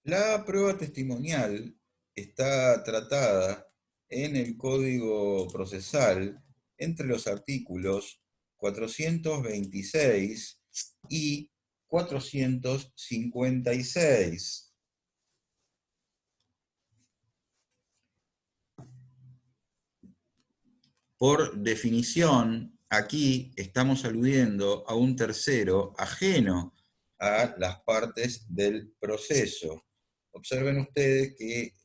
La prueba testimonial está tratada en el Código Procesal entre los artículos 426 y 456. Por definición, aquí estamos aludiendo a un tercero ajeno a las partes del proceso. Observen ustedes que,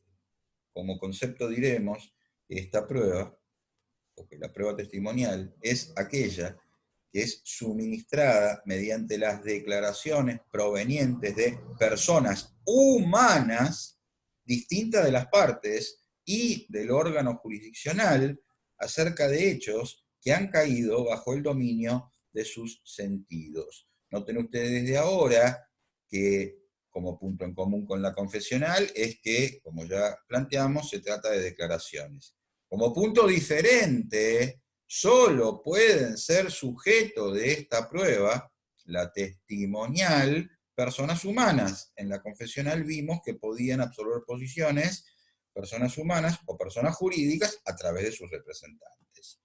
como concepto diremos, esta prueba, o que la prueba testimonial, es aquella que es suministrada mediante las declaraciones provenientes de personas humanas distintas de las partes y del órgano jurisdiccional acerca de hechos que han caído bajo el dominio de sus sentidos. Noten ustedes desde ahora que, como punto en común con la confesional, es que, como ya planteamos, se trata de declaraciones. Como punto diferente, solo pueden ser sujeto de esta prueba, la testimonial, personas humanas. En la confesional vimos que podían absorber posiciones personas humanas o personas jurídicas a través de sus representantes.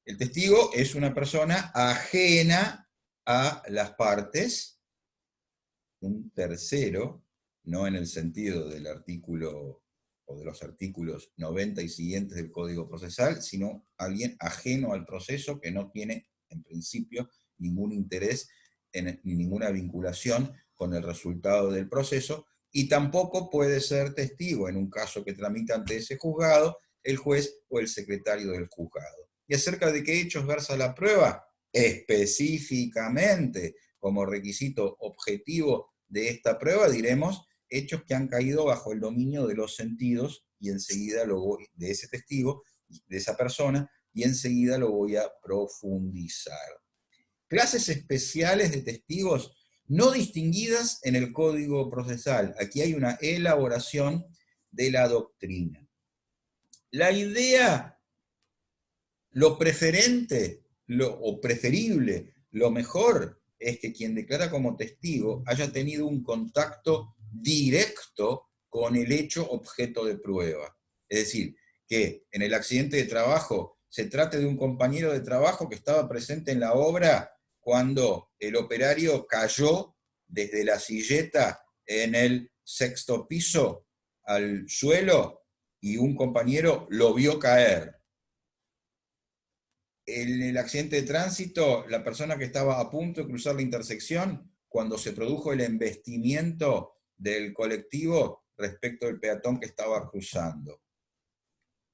El testigo es una persona ajena a las partes, un tercero, no en el sentido del artículo o de los artículos 90 y siguientes del Código Procesal, sino alguien ajeno al proceso que no tiene, en principio, ningún interés ni ninguna vinculación con el resultado del proceso, y tampoco puede ser testigo en un caso que tramita ante ese juzgado el juez o el secretario del juzgado. ¿Y acerca de qué hechos versa la prueba? Específicamente, como requisito objetivo de esta prueba, diremos hechos que han caído bajo el dominio de los sentidos, y enseguida lo voy, de ese testigo, de esa persona, y enseguida lo voy a profundizar. Clases especiales de testigos no distinguidas en el Código Procesal. Aquí hay una elaboración de la doctrina. La idea, lo preferente, o preferible, lo mejor, es que quien declara como testigo haya tenido un contacto directo con el hecho objeto de prueba. Es decir, que en el accidente de trabajo se trate de un compañero de trabajo que estaba presente en la obra cuando el operario cayó desde la silleta en el sexto piso al suelo y un compañero lo vio caer. En el accidente de tránsito, la persona que estaba a punto de cruzar la intersección, cuando se produjo el embestimiento del colectivo respecto del peatón que estaba cruzando.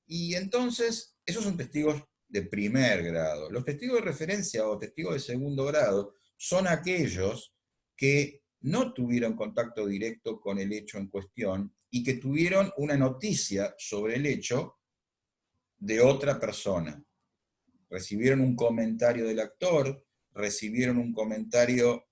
Y entonces, esos son testigos de primer grado. Los testigos de referencia o testigos de segundo grado son aquellos que no tuvieron contacto directo con el hecho en cuestión y que tuvieron una noticia sobre el hecho de otra persona. Recibieron un comentario del actor, recibieron un comentario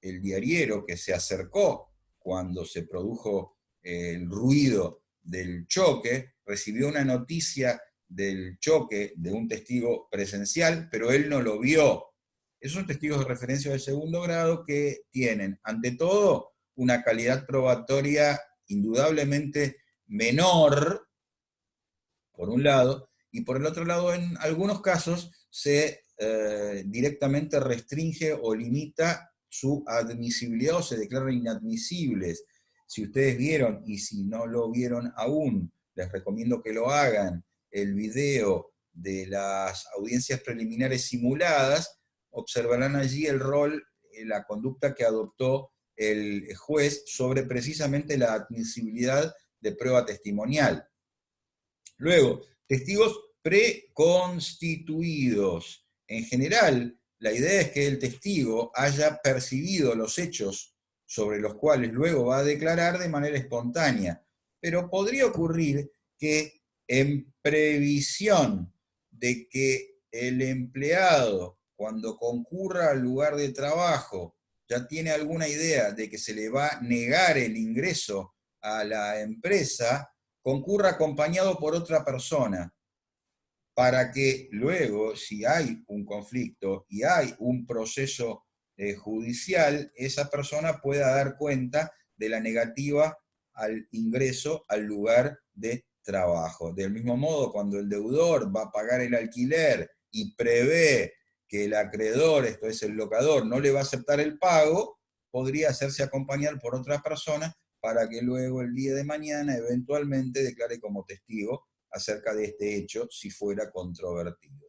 el diariero que se acercó cuando se produjo el ruido del choque, recibió una noticia del choque de un testigo presencial, pero él no lo vio. Esos son testigos de referencia de segundo grado que tienen, ante todo, una calidad probatoria indudablemente menor, por un lado, y por el otro lado, en algunos casos, se directamente restringe o limita su admisibilidad o se declaran inadmisibles. Si ustedes vieron, y si no lo vieron aún, les recomiendo que lo hagan, el video de las audiencias preliminares simuladas, observarán allí el rol, la conducta que adoptó el juez sobre precisamente la admisibilidad de prueba testimonial. Luego, testigos preconstituidos. En general, la idea es que el testigo haya percibido los hechos sobre los cuales luego va a declarar de manera espontánea, pero podría ocurrir que en previsión de que el empleado, cuando concurra al lugar de trabajo, ya tiene alguna idea de que se le va a negar el ingreso a la empresa, concurra acompañado por otra persona, para que luego, si hay un conflicto y hay un proceso judicial, esa persona pueda dar cuenta de la negativa al ingreso al lugar de trabajo. Del mismo modo, cuando el deudor va a pagar el alquiler y prevé que el acreedor, esto es el locador, no le va a aceptar el pago, podría hacerse acompañar por otra persona para que luego el día de mañana eventualmente declare como testigo acerca de este hecho si fuera controvertido.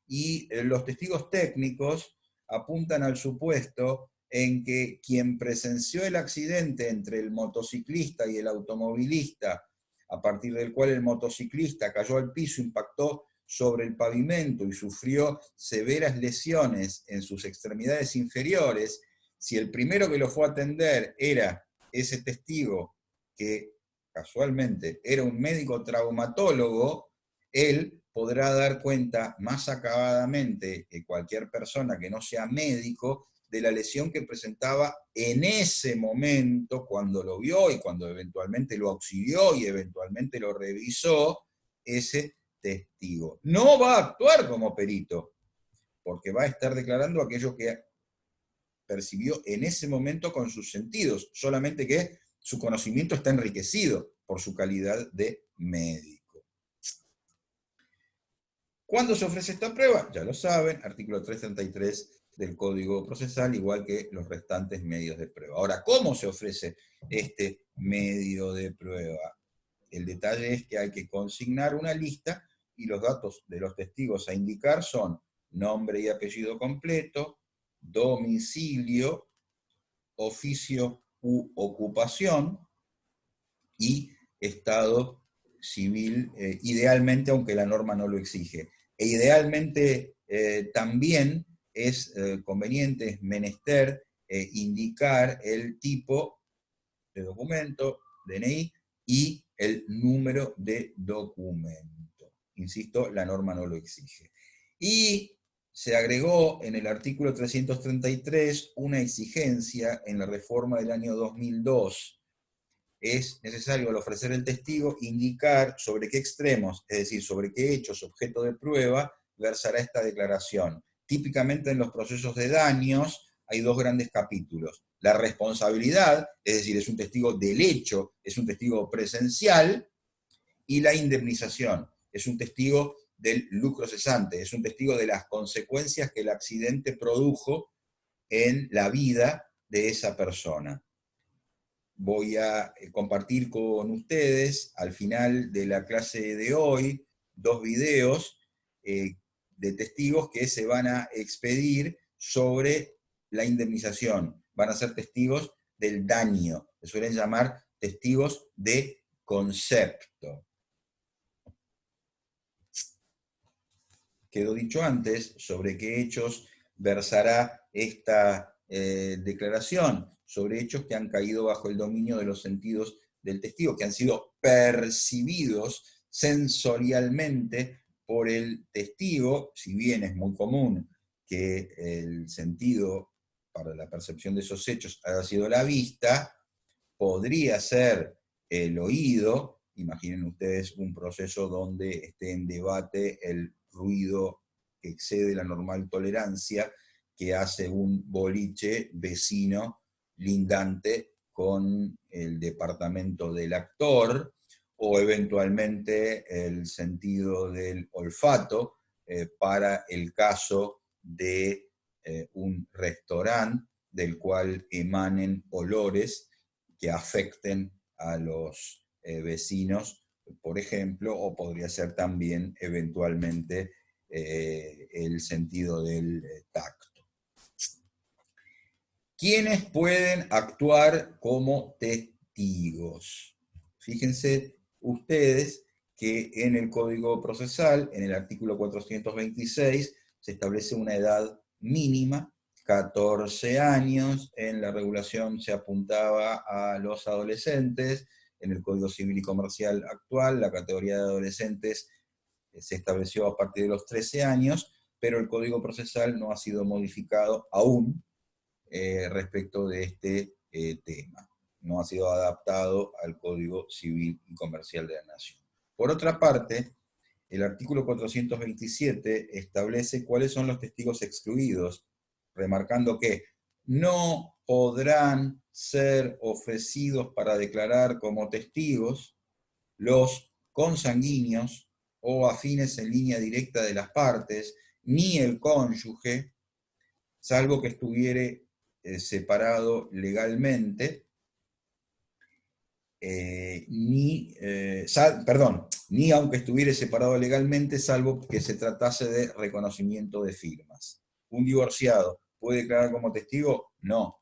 Y los testigos técnicos apuntan al supuesto en que quien presenció el accidente entre el motociclista y el automovilista, a partir del cual el motociclista cayó al piso, impactó sobre el pavimento y sufrió severas lesiones en sus extremidades inferiores, si el primero que lo fue a atender era ese testigo, que casualmente era un médico traumatólogo, él podrá dar cuenta más acabadamente que cualquier persona que no sea médico de la lesión que presentaba en ese momento, cuando lo vio y cuando eventualmente lo auxilió y eventualmente lo revisó ese testigo. No va a actuar como perito, porque va a estar declarando aquello que percibió en ese momento con sus sentidos, solamente que su conocimiento está enriquecido por su calidad de médico. ¿Cuándo se ofrece esta prueba? Ya lo saben, artículo 333 del Código Procesal, igual que los restantes medios de prueba. Ahora, ¿cómo se ofrece este medio de prueba? El detalle es que hay que consignar una lista y los datos de los testigos a indicar son nombre y apellido completo, domicilio, oficio u ocupación y estado civil, idealmente, aunque la norma no lo exige. E idealmente también es conveniente, es menester indicar el tipo de documento, DNI, y el número de documento. Insisto, la norma no lo exige. Y se agregó en el artículo 333 una exigencia en la reforma del año 2002. Es necesario al ofrecer el testigo indicar sobre qué extremos, es decir, sobre qué hechos objeto de prueba, versará esta declaración. Típicamente en los procesos de daños hay dos grandes capítulos. La responsabilidad, es decir, es un testigo del hecho, es un testigo presencial, y la indemnización, es un testigo del lucro cesante, es un testigo de las consecuencias que el accidente produjo en la vida de esa persona. Voy a compartir con ustedes al final de la clase de hoy dos videos de testigos que se van a expedir sobre la indemnización. Van a ser testigos del daño, se suelen llamar testigos de concepto. Quedó dicho antes sobre qué hechos versará esta declaración, sobre hechos que han caído bajo el dominio de los sentidos del testigo, que han sido percibidos sensorialmente por el testigo, si bien es muy común que el sentido para la percepción de esos hechos haya sido la vista, podría ser el oído. Imaginen ustedes un proceso donde esté en debate el ruido que excede la normal tolerancia que hace un boliche vecino lindante con el departamento del actor, o eventualmente el sentido del olfato para el caso de un restaurante del cual emanen olores que afecten a los vecinos, por ejemplo, o podría ser también eventualmente el sentido del tacto. ¿Quiénes pueden actuar como testigos? Fíjense ustedes que en el Código Procesal, en el artículo 426, se establece una edad mínima, 14 años, en la regulación se apuntaba a los adolescentes, en el Código Civil y Comercial actual, la categoría de adolescentes se estableció a partir de los 13 años, pero el Código Procesal no ha sido modificado aún respecto de este tema. No ha sido adaptado al Código Civil y Comercial de la Nación. Por otra parte, el artículo 427 establece cuáles son los testigos excluidos, remarcando que no podrán ser ofrecidos para declarar como testigos los consanguíneos o afines en línea directa de las partes, ni el cónyuge, salvo que estuviere separado legalmente, ni aunque estuviere separado legalmente, salvo que se tratase de reconocimiento de firmas. ¿Un divorciado puede declarar como testigo? No.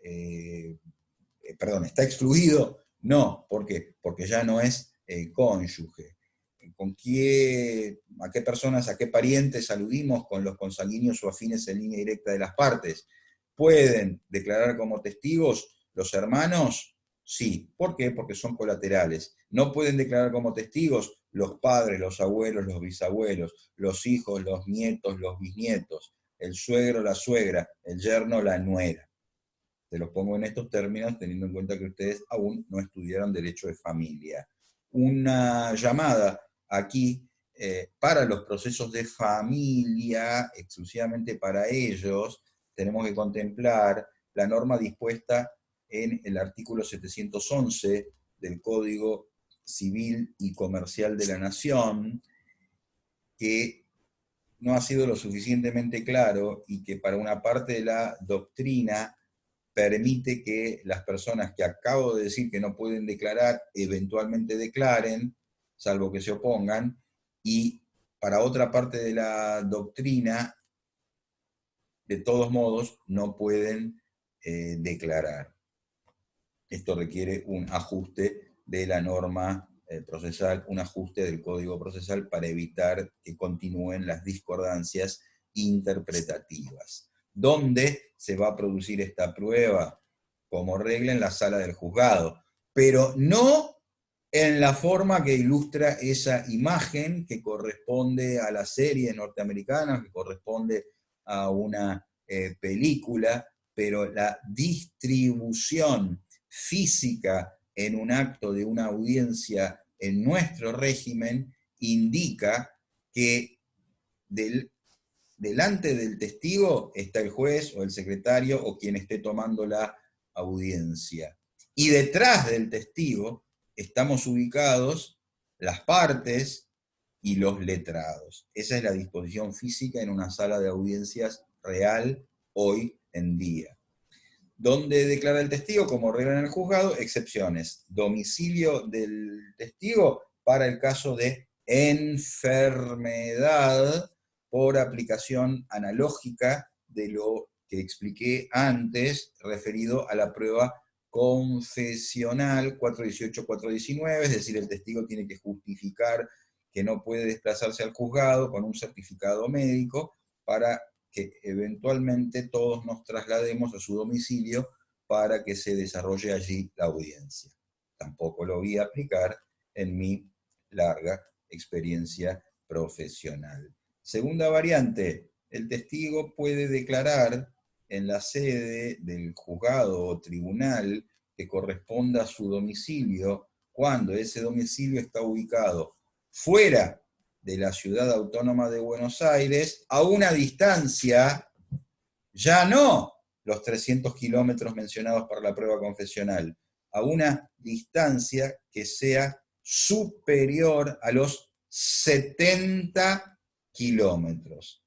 ¿Está excluido? No. ¿Por qué? Porque ya no es cónyuge. ¿A qué personas, a qué parientes aludimos con los consanguíneos o afines en línea directa de las partes? ¿Pueden declarar como testigos los hermanos? Sí. ¿Por qué? Porque son colaterales. No pueden declarar como testigos los padres, los abuelos, los bisabuelos, los hijos, los nietos, los bisnietos, el suegro, la suegra, el yerno, la nuera. Te los pongo en estos términos, teniendo en cuenta que ustedes aún no estudiaron derecho de familia. Una llamada aquí para los procesos de familia, exclusivamente para ellos, tenemos que contemplar la norma dispuesta en el artículo 711 del Código Civil y Comercial de la Nación, que no ha sido lo suficientemente claro y que para una parte de la doctrina permite que las personas que acabo de decir que no pueden declarar, eventualmente declaren, salvo que se opongan, y para otra parte de la doctrina, de todos modos, no pueden declarar. Esto requiere un ajuste de la norma procesal, un ajuste del Código Procesal para evitar que continúen las discordancias interpretativas. ¿Dónde se va a producir esta prueba? Como regla en la sala del juzgado, pero no en la forma que ilustra esa imagen que corresponde a la serie norteamericana, que corresponde a una película, pero la distribución física en un acto de una audiencia en nuestro régimen indica que delante del testigo está el juez o el secretario o quien esté tomando la audiencia. Y detrás del testigo estamos ubicados las partes y los letrados. Esa es la disposición física en una sala de audiencias real hoy en día. ¿Dónde declara el testigo? Como regla en el juzgado, excepciones. Domicilio del testigo para el caso de enfermedad por aplicación analógica de lo que expliqué antes, referido a la prueba confesional 418-419, es decir, el testigo tiene que justificar que no puede desplazarse al juzgado con un certificado médico para que eventualmente todos nos traslademos a su domicilio para que se desarrolle allí la audiencia. Tampoco lo voy a aplicar en mi larga experiencia profesional. Segunda variante, el testigo puede declarar en la sede del juzgado o tribunal que corresponda a su domicilio cuando ese domicilio está ubicado fuera de la Ciudad Autónoma de Buenos Aires, a una distancia, ya no los 300 kilómetros mencionados para la prueba confesional, a una distancia que sea superior a los 70 kilómetros.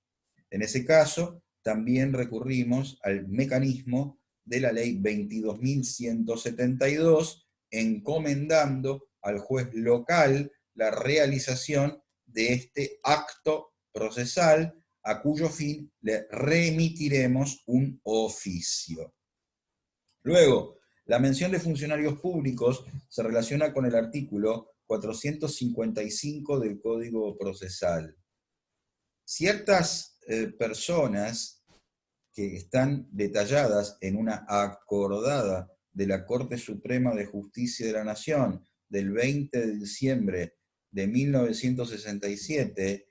En ese caso, también recurrimos al mecanismo de la ley 22.172, encomendando al juez local la realización de este acto procesal, a cuyo fin le remitiremos un oficio. Luego, la mención de funcionarios públicos se relaciona con el artículo 455 del Código Procesal. Ciertas personas que están detalladas en una acordada de la Corte Suprema de Justicia de la Nación del 20 de diciembre de 1967,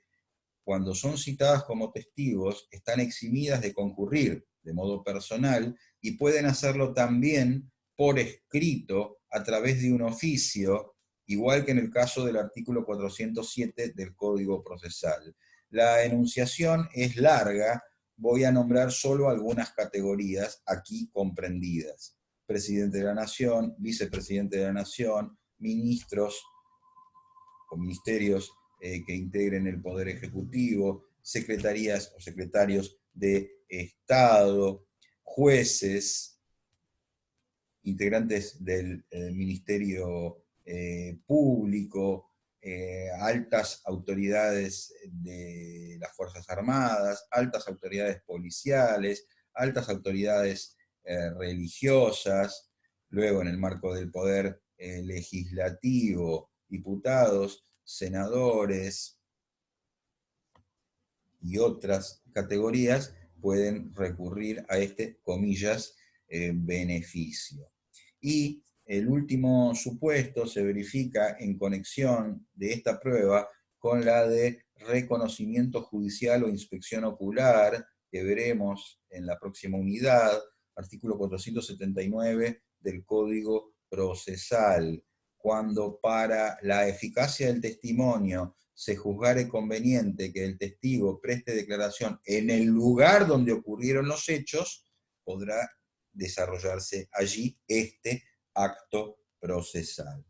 cuando son citadas como testigos, están eximidas de concurrir de modo personal y pueden hacerlo también por escrito a través de un oficio, igual que en el caso del artículo 407 del Código Procesal. La enunciación es larga, voy a nombrar solo algunas categorías aquí comprendidas. Presidente de la Nación, vicepresidente de la Nación, ministros o ministerios que integren el Poder Ejecutivo, secretarías o secretarios de Estado, jueces, integrantes del Ministerio Público, altas autoridades de las Fuerzas Armadas, altas autoridades policiales, altas autoridades religiosas, luego en el marco del poder legislativo, diputados, senadores y otras categorías pueden recurrir a este, comillas, beneficio. Y el último supuesto se verifica en conexión de esta prueba con la de reconocimiento judicial o inspección ocular, que veremos en la próxima unidad, artículo 479 del Código Procesal, cuando para la eficacia del testimonio se juzgare conveniente que el testigo preste declaración en el lugar donde ocurrieron los hechos, podrá desarrollarse allí este acto procesal.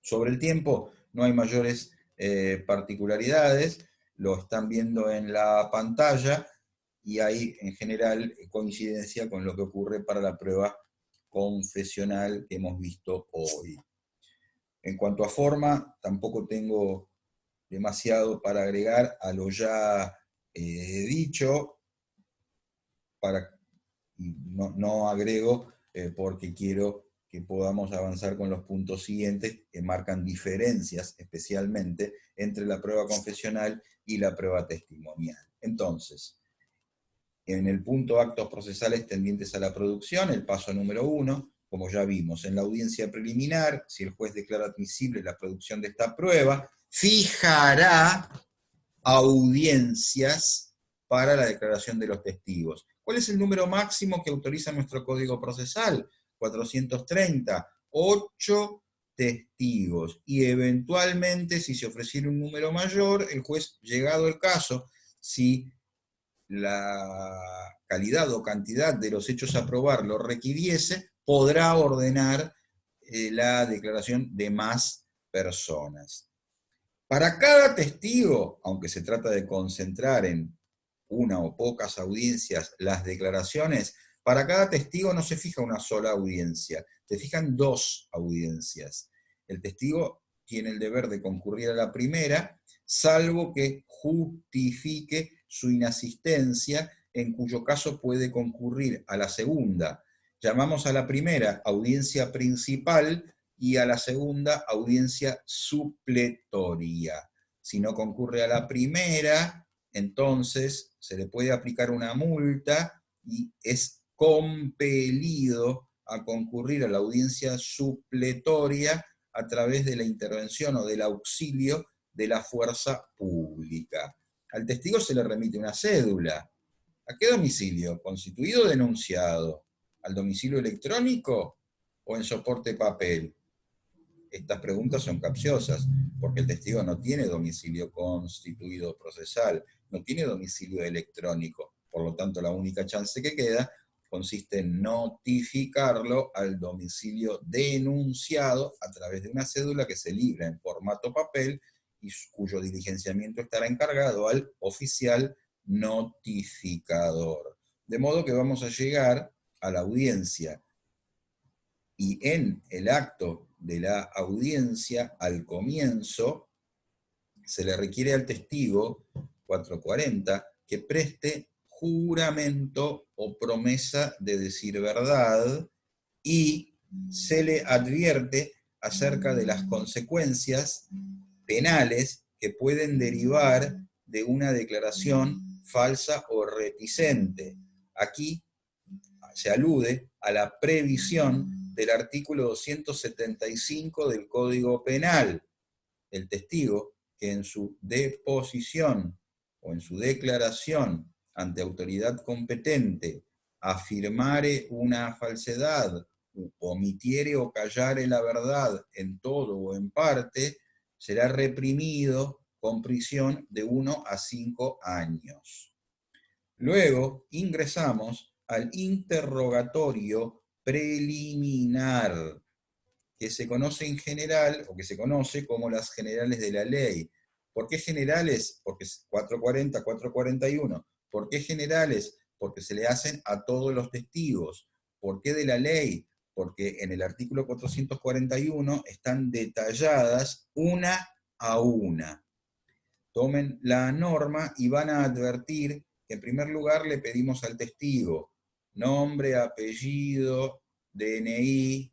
Sobre el tiempo no hay mayores particularidades, lo están viendo en la pantalla y hay en general coincidencia con lo que ocurre para la prueba confesional que hemos visto hoy. En cuanto a forma, tampoco tengo demasiado para agregar a lo ya dicho, no agrego porque quiero que podamos avanzar con los puntos siguientes que marcan diferencias especialmente entre la prueba confesional y la prueba testimonial. Entonces, en el punto actos procesales tendientes a la producción, el paso número 1, como ya vimos, en la audiencia preliminar, si el juez declara admisible la producción de esta prueba, fijará audiencias para la declaración de los testigos. ¿Cuál es el número máximo que autoriza nuestro Código Procesal? 430, 8 testigos. Y eventualmente, si se ofreciera un número mayor, el juez, llegado el caso, si la calidad o cantidad de los hechos a probar lo requiriese, podrá ordenar la declaración de más personas. Para cada testigo, aunque se trata de concentrar en una o pocas audiencias las declaraciones, para cada testigo no se fija una sola audiencia, se fijan 2 audiencias. El testigo tiene el deber de concurrir a la primera, salvo que justifique su inasistencia, en cuyo caso puede concurrir a la segunda. Llamamos a la primera audiencia principal y a la segunda audiencia supletoria. Si no concurre a la primera, entonces se le puede aplicar una multa y es compelido a concurrir a la audiencia supletoria a través de la intervención o del auxilio de la fuerza pública. Al testigo se le remite una cédula. ¿A qué domicilio? ¿Constituido o denunciado? ¿Al domicilio electrónico o en soporte papel? Estas preguntas son capciosas, porque el testigo no tiene domicilio constituido procesal, no tiene domicilio electrónico, por lo tanto la única chance que queda consiste en notificarlo al domicilio denunciado a través de una cédula que se libra en formato papel y cuyo diligenciamiento estará encargado al oficial notificador. De modo que vamos a llegar a la audiencia y en el acto de la audiencia, al comienzo, se le requiere al testigo 440 que preste juramento o promesa de decir verdad y se le advierte acerca de las consecuencias penales que pueden derivar de una declaración falsa o reticente. Aquí se alude a la previsión del artículo 275 del Código Penal. El testigo que en su deposición o en su declaración ante autoridad competente afirmare una falsedad, omitiere o callare la verdad en todo o en parte, será reprimido con prisión de 1 a 5 años. Luego ingresamos al interrogatorio preliminar, que se conoce en general, o que se conoce como las generales de la ley. ¿Por qué generales? Porque es 440, 441. ¿Por qué generales? Porque se le hacen a todos los testigos. ¿Por qué de la ley? Porque en el artículo 441 están detalladas una a una. Tomen la norma y van a advertir que en primer lugar le pedimos al testigo nombre, apellido, DNI,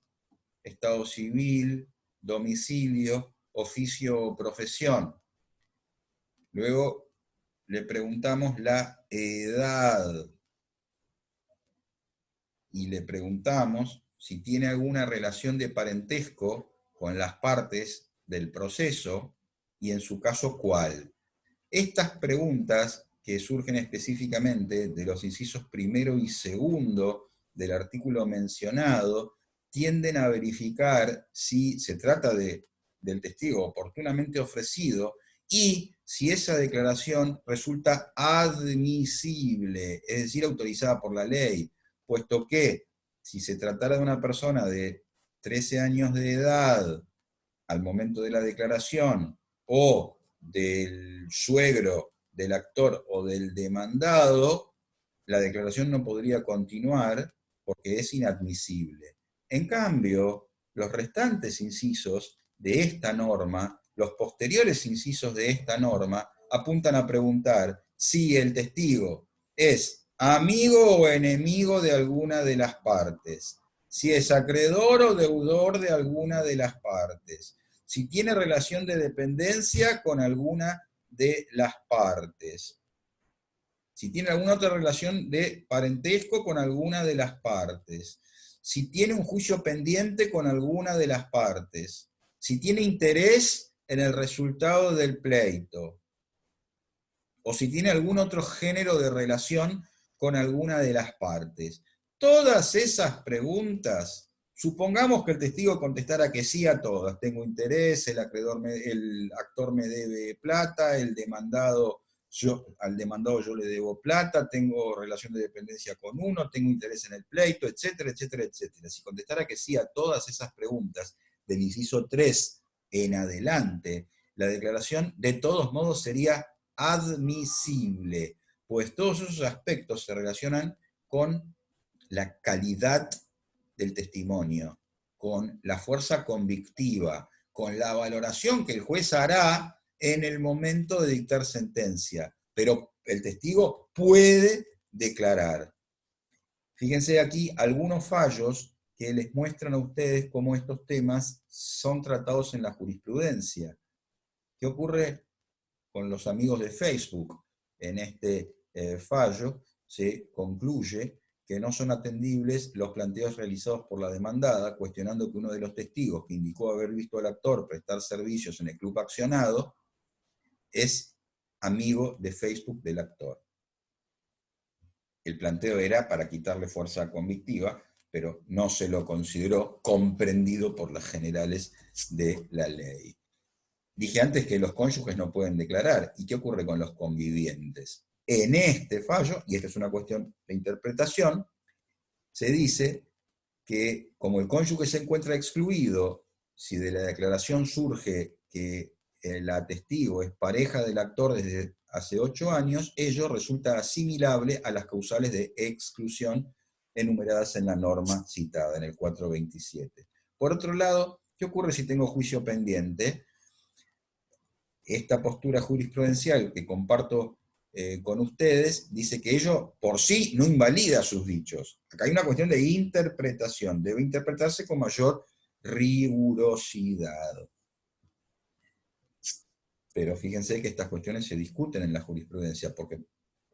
estado civil, domicilio, oficio o profesión. Luego le preguntamos la edad y le preguntamos si tiene alguna relación de parentesco con las partes del proceso y en su caso cuál. Estas preguntas, que surgen específicamente de los incisos primero y segundo del artículo mencionado, tienden a verificar si se trata del testigo oportunamente ofrecido y si esa declaración resulta admisible, es decir, autorizada por la ley, puesto que si se tratara de una persona de 13 años de edad al momento de la declaración, o del suegro del actor o del demandado, la declaración no podría continuar porque es inadmisible. En cambio, los restantes incisos de esta norma, los posteriores incisos de esta norma, apuntan a preguntar si el testigo es amigo o enemigo de alguna de las partes, si es acreedor o deudor de alguna de las partes, si tiene relación de dependencia con alguna de las partes, si tiene alguna otra relación de parentesco con alguna de las partes, si tiene un juicio pendiente con alguna de las partes, si tiene interés en el resultado del pleito, o si tiene algún otro género de relación con alguna de las partes. Todas esas preguntas, supongamos que el testigo contestara que sí a todas, tengo interés, el actor me debe plata, al demandado yo le debo plata, tengo relación de dependencia con uno, tengo interés en el pleito, etcétera, etcétera, etcétera. Si contestara que sí a todas esas preguntas del inciso 3 en adelante, la declaración de todos modos sería admisible, pues todos esos aspectos se relacionan con la calidad del testimonio, con la fuerza convictiva, con la valoración que el juez hará en el momento de dictar sentencia, pero el testigo puede declarar. Fíjense aquí algunos fallos que les muestran a ustedes cómo estos temas son tratados en la jurisprudencia. ¿Qué ocurre con los amigos de Facebook? En este fallo se concluye que no son atendibles los planteos realizados por la demandada, cuestionando que uno de los testigos que indicó haber visto al actor prestar servicios en el club accionado es amigo de Facebook del actor. El planteo era para quitarle fuerza convictiva, pero no se lo consideró comprendido por las generales de la ley. Dije antes que los cónyuges no pueden declarar. ¿Y qué ocurre con los convivientes? En este fallo, y esta es una cuestión de interpretación, se dice que como el cónyuge se encuentra excluido, si de la declaración surge que la testigo es pareja del actor desde hace 8 años, ello resulta asimilable a las causales de exclusión enumeradas en la norma citada, en el 427. Por otro lado, ¿qué ocurre si tengo juicio pendiente? Esta postura jurisprudencial que comparto con ustedes dice que ello por sí no invalida sus dichos. Acá hay una cuestión de interpretación, debe interpretarse con mayor rigurosidad. Pero fíjense que estas cuestiones se discuten en la jurisprudencia, porque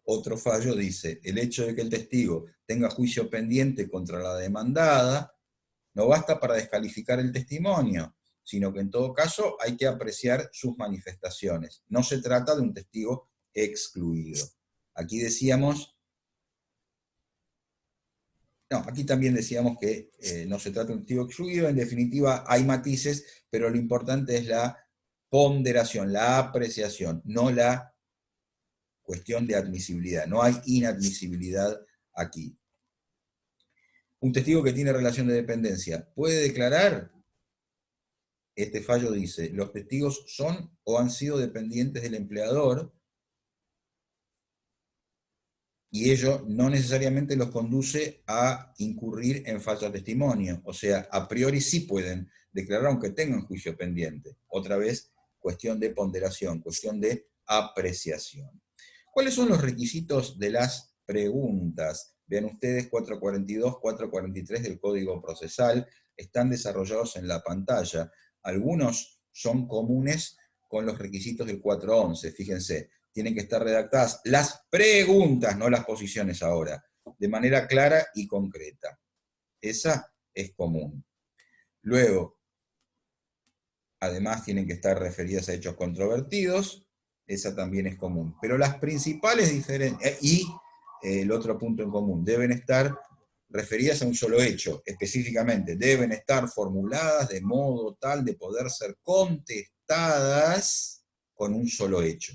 otro fallo dice, el hecho de que el testigo tenga juicio pendiente contra la demandada no basta para descalificar el testimonio, sino que en todo caso hay que apreciar sus manifestaciones. No se trata de un testigo excluido. Aquí decíamos, no, aquí también decíamos que no se trata de un testigo excluido, en definitiva hay matices, pero lo importante es la ponderación, la apreciación, no la cuestión de admisibilidad. No hay inadmisibilidad aquí. Un testigo que tiene relación de dependencia puede declarar. Este fallo dice, los testigos son o han sido dependientes del empleador y ello no necesariamente los conduce a incurrir en falso testimonio. O sea, a priori sí pueden declarar aunque tengan juicio pendiente. Otra vez, cuestión de ponderación, cuestión de apreciación. ¿Cuáles son los requisitos de las preguntas? Vean ustedes 442, 443 del Código Procesal, están desarrollados en la pantalla. Algunos son comunes con los requisitos del 411, fíjense, tienen que estar redactadas las preguntas, no las posiciones ahora, de manera clara y concreta. Esa es común. Luego, además tienen que estar referidas a hechos controvertidos, esa también es común. Pero las principales diferencias, y el otro punto en común, deben estar referidas a un solo hecho, específicamente, deben estar formuladas de modo tal de poder ser contestadas con un solo hecho.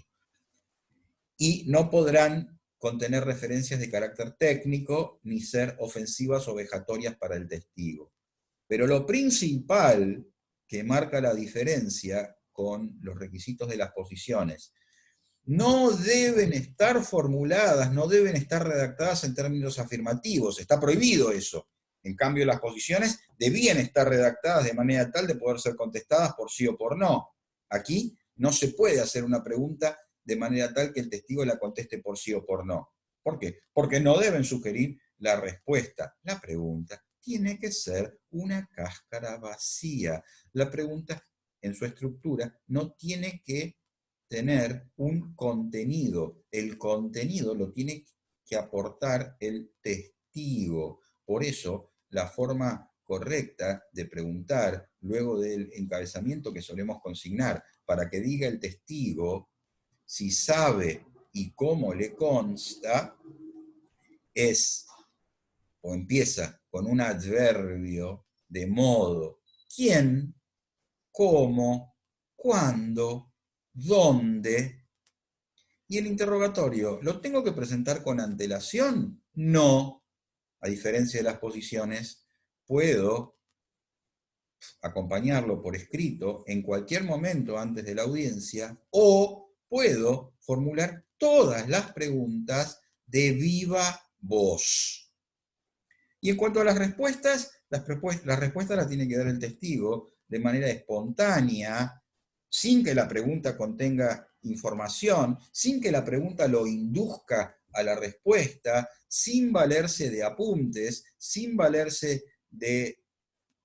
Y no podrán contener referencias de carácter técnico, ni ser ofensivas o vejatorias para el testigo. Pero lo principal que marca la diferencia con los requisitos de las posiciones, no deben estar formuladas, no deben estar redactadas en términos afirmativos, está prohibido eso. En cambio, las posiciones debían estar redactadas de manera tal de poder ser contestadas por sí o por no. Aquí no se puede hacer una pregunta de manera tal que el testigo la conteste por sí o por no. ¿Por qué? Porque no deben sugerir la respuesta. La pregunta tiene que ser una cáscara vacía. La pregunta, en su estructura, no tiene que tener un contenido. El contenido lo tiene que aportar el testigo. Por eso, la forma correcta de preguntar, luego del encabezamiento que solemos consignar, para que diga el testigo si sabe y cómo le consta, es, o empieza con un adverbio de modo, quién, cómo, cuándo, dónde. Y el interrogatorio, ¿lo tengo que presentar con antelación? No. A diferencia de las posiciones, puedo acompañarlo por escrito en cualquier momento antes de la audiencia, o puedo formular todas las preguntas de viva voz. Y en cuanto a las respuestas, las respuestas las tiene que dar el testigo de manera espontánea, sin que la pregunta contenga información, sin que la pregunta lo induzca a la respuesta, sin valerse de apuntes, sin valerse de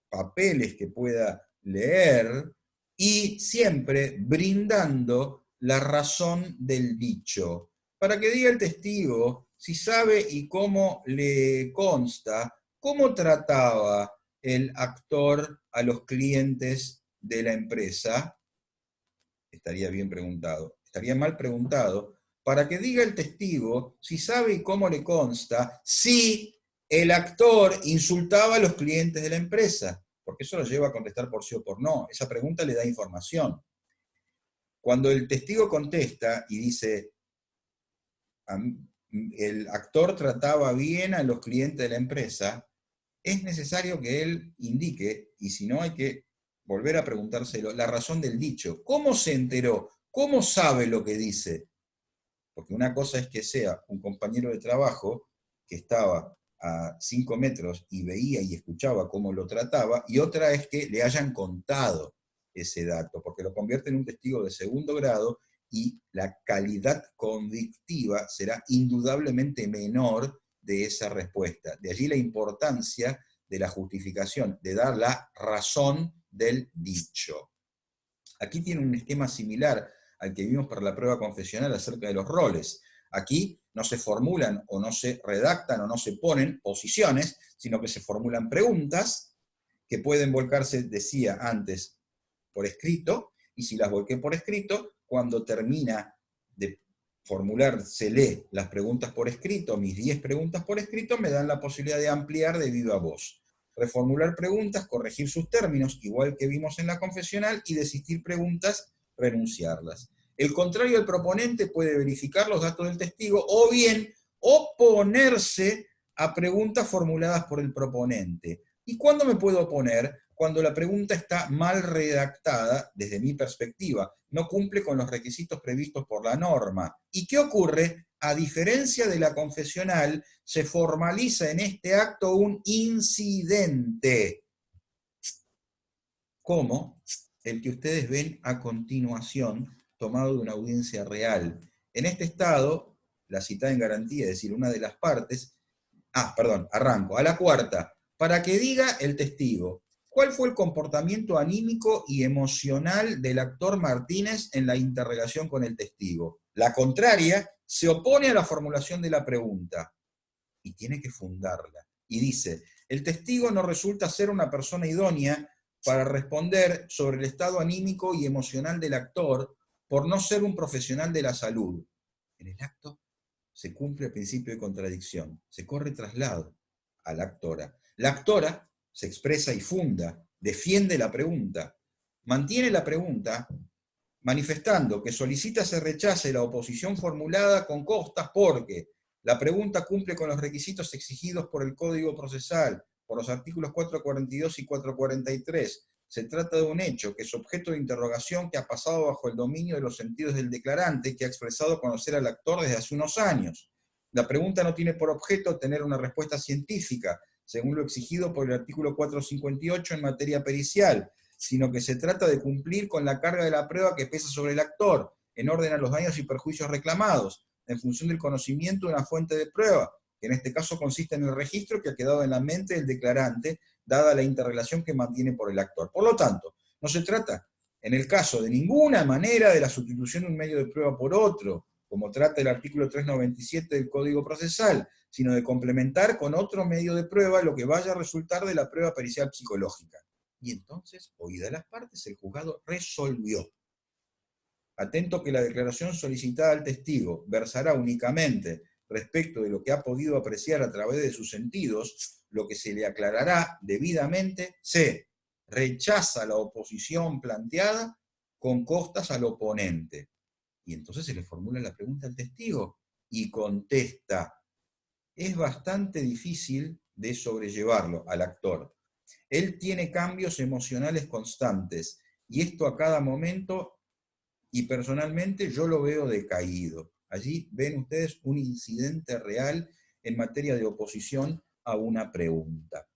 papeles que pueda leer, y siempre brindando la razón del dicho, para que diga el testigo si sabe y cómo le consta, cómo trataba el actor a los clientes de la empresa. Estaría bien preguntado. Estaría mal preguntado, para que diga el testigo si sabe y cómo le consta si el actor insultaba a los clientes de la empresa, porque eso lo lleva a contestar por sí o por no. Esa pregunta le da información. Cuando el testigo contesta y dice, el actor trataba bien a los clientes de la empresa, es necesario que él indique, y si no hay que volver a preguntárselo, la razón del dicho. ¿Cómo se enteró? ¿Cómo sabe lo que dice? Porque una cosa es que sea un compañero de trabajo que estaba a 5 metros y veía y escuchaba cómo lo trataba, y otra es que le hayan contado ese dato, porque lo convierte en un testigo de segundo grado y la calidad convictiva será indudablemente menor de esa respuesta. De allí la importancia de la justificación, de dar la razón del dicho. Aquí tiene un esquema similar al que vimos para la prueba confesional acerca de los roles. Aquí no se formulan o no se redactan o no se ponen posiciones, sino que se formulan preguntas que pueden volcarse, decía antes, por escrito, y si las volqué por escrito, cuando termina de formularse las preguntas por escrito, mis 10 preguntas por escrito, me dan la posibilidad de ampliar de viva voz. Reformular preguntas, corregir sus términos, igual que vimos en la confesional, y desistir preguntas, renunciarlas. El contrario del proponente puede verificar los datos del testigo o bien oponerse a preguntas formuladas por el proponente. ¿Y cuándo me puedo oponer? Cuando la pregunta está mal redactada, desde mi perspectiva, no cumple con los requisitos previstos por la norma. ¿Y qué ocurre? A diferencia de la confesional, se formaliza en este acto un incidente, como el que ustedes ven a continuación, tomado de una audiencia real. En este estado, la citada en garantía, es decir, una de las partes, arranco, a la cuarta, para que diga el testigo, ¿cuál fue el comportamiento anímico y emocional del actor Martínez en la interrelación con el testigo? La contraria se opone a la formulación de la pregunta y tiene que fundarla. Y dice, el testigo no resulta ser una persona idónea para responder sobre el estado anímico y emocional del actor por no ser un profesional de la salud. En el acto se cumple el principio de contradicción, se corre traslado a la actora. La actora se expresa y funda, defiende la pregunta, mantiene la pregunta, manifestando que solicita se rechace la oposición formulada con costas porque la pregunta cumple con los requisitos exigidos por el Código Procesal, por los artículos 442 y 443. Se trata de un hecho que es objeto de interrogación que ha pasado bajo el dominio de los sentidos del declarante, que ha expresado conocer al actor desde hace unos años. La pregunta no tiene por objeto tener una respuesta científica, según lo exigido por el artículo 458 en materia pericial, sino que se trata de cumplir con la carga de la prueba que pesa sobre el actor, en orden a los daños y perjuicios reclamados, en función del conocimiento de una fuente de prueba, que en este caso consiste en el registro que ha quedado en la mente del declarante, dada la interrelación que mantiene por el actor. Por lo tanto, no se trata, en el caso de ninguna manera, de la sustitución de un medio de prueba por otro, como trata el artículo 397 del Código Procesal, sino de complementar con otro medio de prueba lo que vaya a resultar de la prueba pericial psicológica. Y entonces, oídas las partes, el juzgado resolvió. Atento que la declaración solicitada al testigo versará únicamente respecto de lo que ha podido apreciar a través de sus sentidos, lo que se le aclarará debidamente, se rechaza la oposición planteada con costas al oponente. Y entonces se le formula la pregunta al testigo y contesta. Es bastante difícil de sobrellevarlo al actor. Él tiene cambios emocionales constantes y esto a cada momento, y personalmente yo lo veo decaído. Allí ven ustedes un incidente real en materia de oposición a una pregunta.